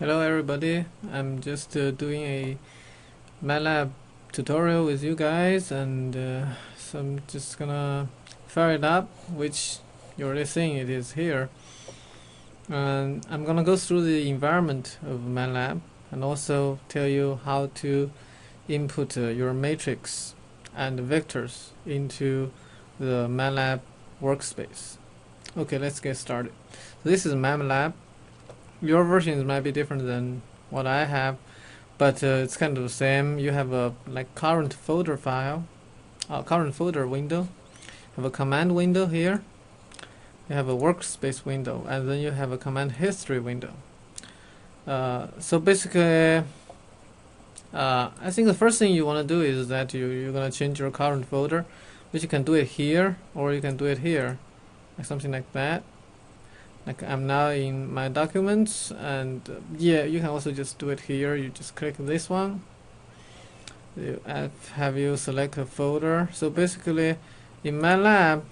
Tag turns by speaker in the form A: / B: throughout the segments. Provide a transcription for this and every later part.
A: Hello everybody, I'm just doing a MATLAB tutorial with you guys, and so I'm just gonna fire it up, which you're already seeing it is here, and I'm gonna go through the environment of MATLAB and also tell you how to input your matrix and vectors into the MATLAB workspace. Okay, let's get started. This is MATLAB. Your versions might be different than what I have, but it's kind of the same. You have a current folder file, current folder window, have a command window here, you have a workspace window, and then you have a command history window. So basically, I think the first thing you want to do is that you're going to change your current folder, which you can do it here or you can do it here, like something like that. Like I'm now in my documents, and yeah, you can also just do it here. You just click this one, you have you select a folder. So basically in MATLAB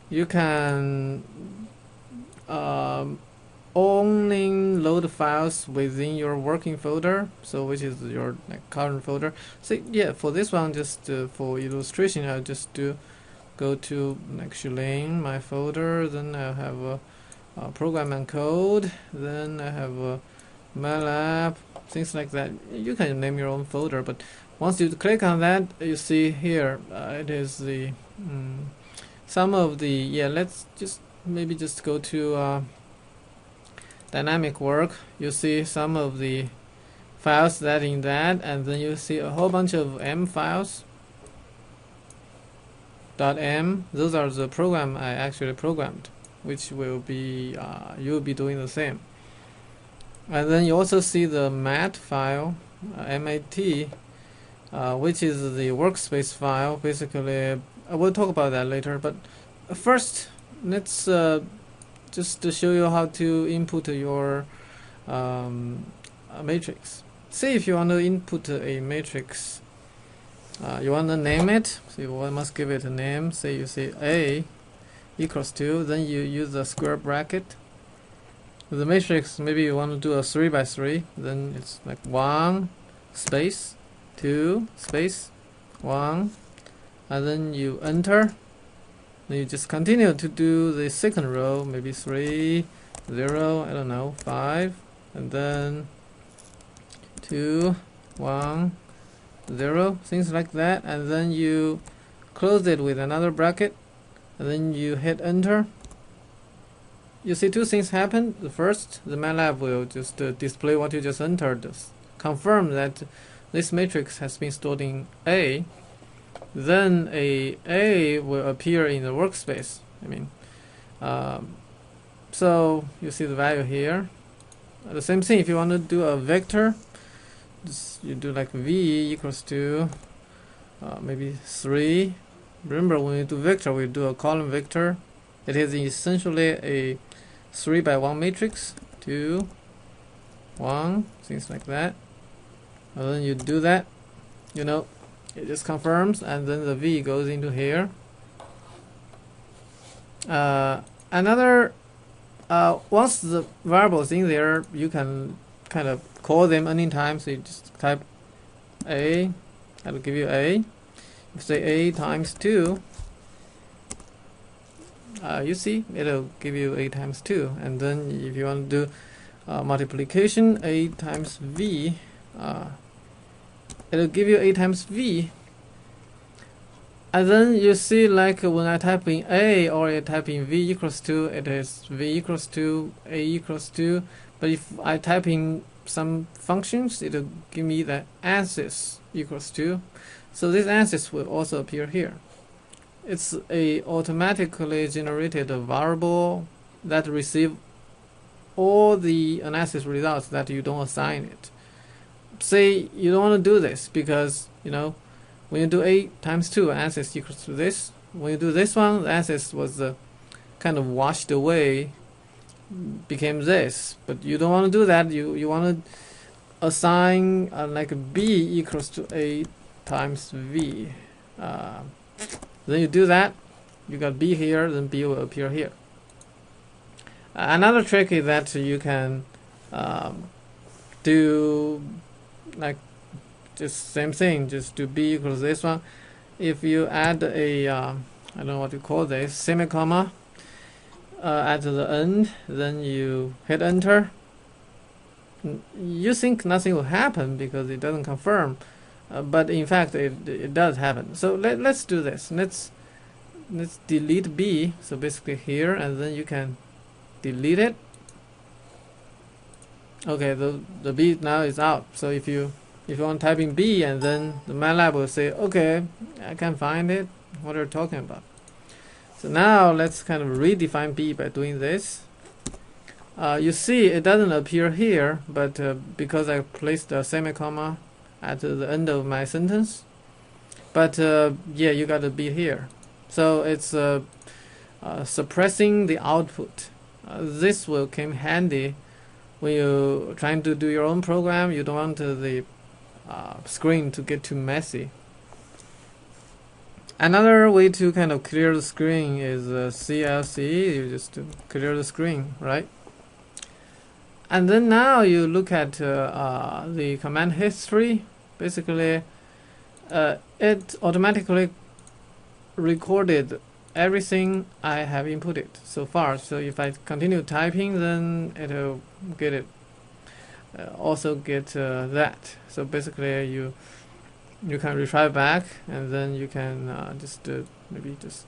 A: you can only load files within your working folder, so which is your current folder. So yeah, for this one, just for illustration, I'll just go to Schilling, my folder, then I'll have a program and code, then I have a MATLAB, things like that. You can name your own folder, but once you click on that, you see here it is the some of the let's just maybe just go to dynamic work. You see some of the files that in that, and then you see a whole bunch of M files. .m, those are the program I actually programmed, which will be you'll be doing the same. And then you also see the mat file, mat, which is the workspace file. Basically, I will talk about that later, but first let's just to show you how to input your matrix. Say if you want to input a matrix, you want to name it, so you must give it a name. Say you say A equals to, then you use the square bracket. The matrix, maybe you want to do a 3 by 3, then it's like 1 space 2 space 1, and then you enter. Then you just continue to do the second row, maybe 3 0, I don't know, 5, and then 2 1 0, things like that, and then you close it with another bracket, and then you hit enter. You see two things happen. The first, the MATLAB will just display what you just entered, confirm that this matrix has been stored in A. Then A will appear in the workspace. So you see the value here. The same thing if you want to do a vector, you do like v equals to maybe 3. Remember, when we do vector, we do a column vector. It is essentially a 3 by 1 matrix, 2 1, things like that. And then you do that, it just confirms, and then the v goes into here. Once the variables in there, you can kind of call them anytime. So you just type A, that'll give you A. If you say A times 2, you see it'll give you A times 2. And then if you want to do multiplication, A times V, it'll give you A times V. And then you see, like when I type in A or I type in V equals to, it is V equals to, A equals to. But if I type in some functions, it'll give me the answers equals to. So this answers will also appear here. It's a automatically generated variable that receive all the analysis results that you don't assign it. Say you don't want to do this because when you do A times 2, answers equals to this. When you do this one, the answers was kind of washed away, became this. But you don't want to do that. You want to assign like B equals to A times V. Then you do that, you got B here, then B will appear here. Another trick is that you can do like just same thing, just do b equals this one. If you add a I don't know what you call this, semicolon at the end, then you hit enter. You think nothing will happen because it doesn't confirm, but in fact it does happen. So let's do this. Let's delete b, so basically here, and then you can delete it. Okay, the b now is out. So if you want to type in b, and then the MATLAB will say, okay, I can't find it, what are you talking about? So now let's kind of redefine b by doing this. You see it doesn't appear here, but because I placed a semicolon at the end of my sentence, but yeah, you got a b here. So it's suppressing the output. This will come handy when you're trying to do your own program. You don't want the screen to get too messy. Another way to kind of clear the screen is CLC. You just clear the screen, right? And then now you look at the command history. Basically, it automatically recorded everything I have inputted so far. So if I continue typing, then it'll get it. Also get that. So basically, you can retry back, and then you can just maybe just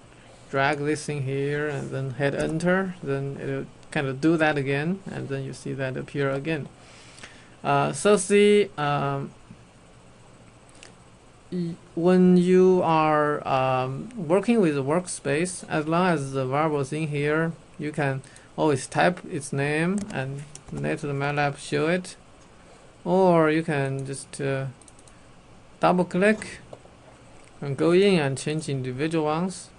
A: drag this thing here, and then hit enter. Then it'll kind of do that again, and then you see that appear again. So see, when you are working with the workspace, as long as the variables in here, you can always type its name and let the MATLAB show it, or you can just double click and go in and change individual ones.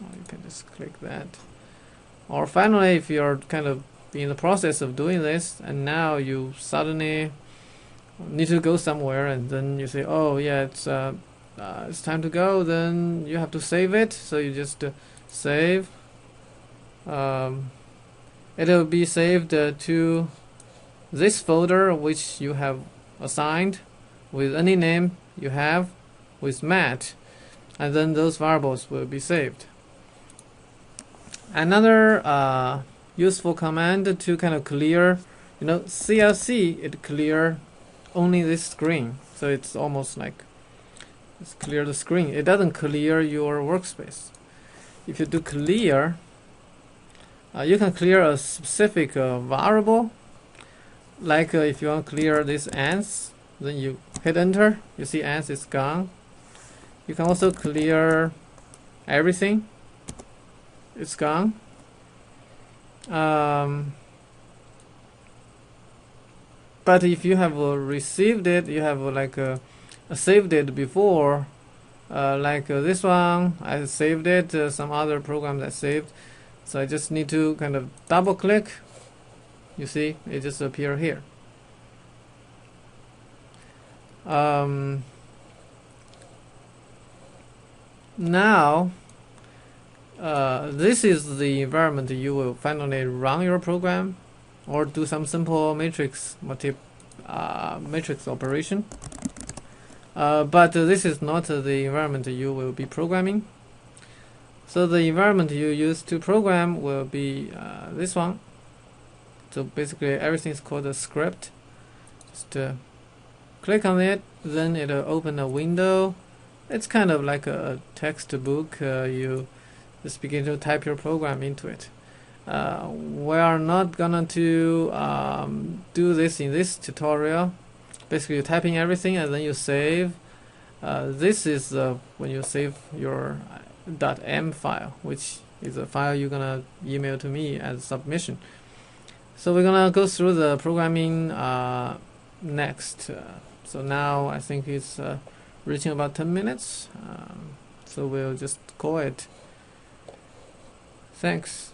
A: You can just click that. Or finally, if you're kind of in the process of doing this, and now you suddenly need to go somewhere, and then you say, oh yeah, it's time to go, then you have to save it. So you just save. It'll be saved to this folder which you have assigned with any name you have with mat, and then those variables will be saved. Another useful command to kind of clear, CLC, it clear only this screen, so it's almost like it's clear the screen. It doesn't clear your workspace. If you do clear, you can clear a specific variable, like if you want to clear this ans, then you hit enter, you see ans is gone. You can also clear everything, it's gone. But if you have received it, you have like saved it before, like this one, I saved it, some other programs I saved, so I just need to kind of double click, you see it just appear here. Now this is the environment you will finally run your program or do some simple matrix operation, but this is not the environment you will be programming. So the environment you use to program will be this one. So basically everything is called a script. Just click on it, then it'll open a window. It's kind of like a textbook. You just begin to type your program into it. We are not gonna to do this in this tutorial. Basically, you're typing everything and then you save. This is when you save your .m file, which is a file you're gonna email to me as submission. So we're gonna go through the programming next. So now I think it's reaching about 10 minutes. So we'll just call it. Thanks.